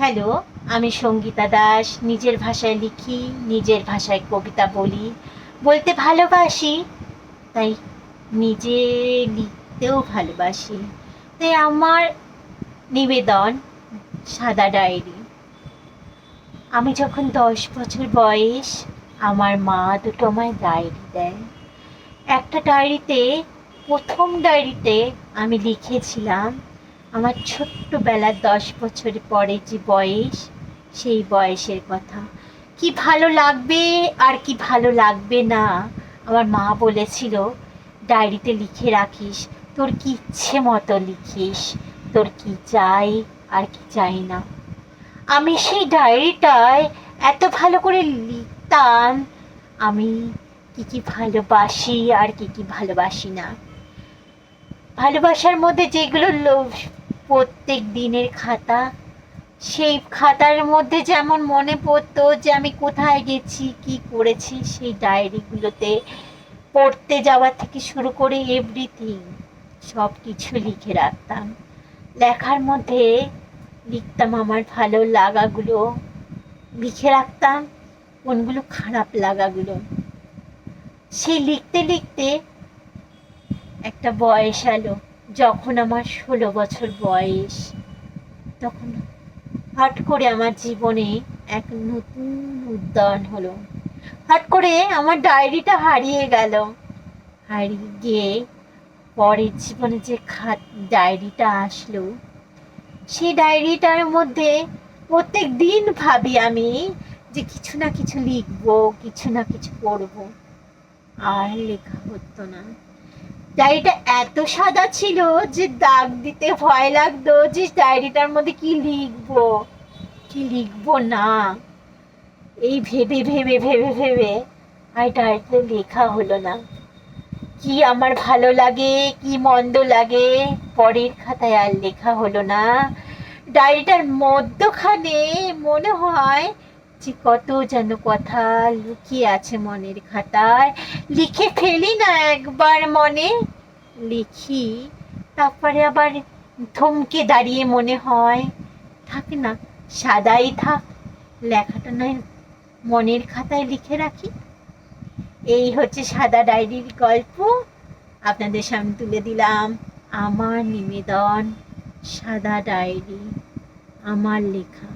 Hello, আমি সঙ্গীতা দাস। নিজের ভাষায় লিখি, নিজের ভাষায় কবিতা বলি, বলতে ভালোবাসি, তাই নিজে লিখতেও ভালোবাসি। তাই আমার নিবেদন সাদা ডায়েরি। আমি যখন 10 বছর বয়স, আমার মা দুটো আমায় ডায়েরি দেয়। একটা ডায়েরিতে, প্রথম ডায়েরিতে আমি লিখেছিলাম আমার ছোট্টবেলার 10 বছর পরে যে বয়স, সেই বয়সের কথা। কি ভালো লাগবে আর কি ভালো লাগবে না, আমার মা বলেছিল ডায়েরিতে লিখে রাখিস, তোর কি ইচ্ছে মতো লিখিস, তোর কি চাই আর কি চাই না। আমি সেই ডায়েরিটায় এত ভালো করে লিখতাম আমি কি কি ভালোবাসি আর কি কি ভালোবাসি না। ভালোবাসার মধ্যে যেগুলো প্রত্যেক দিনের খাতা, সেই খাতার মধ্যে যেমন মনে পড়তো যে আমি কোথায় গেছি, কি করেছি, সেই ডায়েরিগুলোতে পড়তে যাওয়া থেকে শুরু করে এভরিথিং সব কিছু লিখে রাখতাম। লেখার মধ্যে লিখতাম আমার ভালো লাগাগুলো, লিখে রাখতাম কোনগুলো খারাপ লাগাগুলো। সেই লিখতে লিখতে একটা বয়স এলো, যখন আমার 16 বছর বয়স, তখন হঠাৎ করে আমার জীবনে এক নতুন উদ্যান হলো। হঠাৎ করে আমার ডায়েরিটা হারিয়ে গেল। হারিয়ে গিয়ে পরের জীবনে যে ডায়েরিটা আসলো, সেই ডায়েরিটার মধ্যে প্রত্যেক দিন ভাবি আমি যে কিছু না কিছু লিখবো, কিছু না কিছু করবো, আর লেখা হতো না। ডায়েরিটা এত সাদা ছিল যে দাগ দিতে ভয় লাগতো, যে ডায়েরিটার মধ্যে কি লিখবো কি লিখবো না, এই ভেবে ভেবে ভেবে ভেবে আর ডায়েরিতে লেখা হলো না। কি আমার ভালো লাগে কি মন্দ লাগে পরের খাতায় আর লেখা হলো না। ডায়েরিটার মধ্যখানে মনে হয় যে কত যেন কথা লুকিয়ে আছে মনের খাতায়, লিখে ফেলি না একবার মনে, লিখি তারপরে আবার থমকে দাঁড়িয়ে মনে হয় থাক না, সাদাই থাক, লেখাটা নয় মনের খাতায় লিখে রাখি। এই হচ্ছে সাদা ডায়েরির গল্প, আপনাদের সামনে তুলে দিলাম আমার নিবেদন সাদা ডায়েরি, আমার লেখা।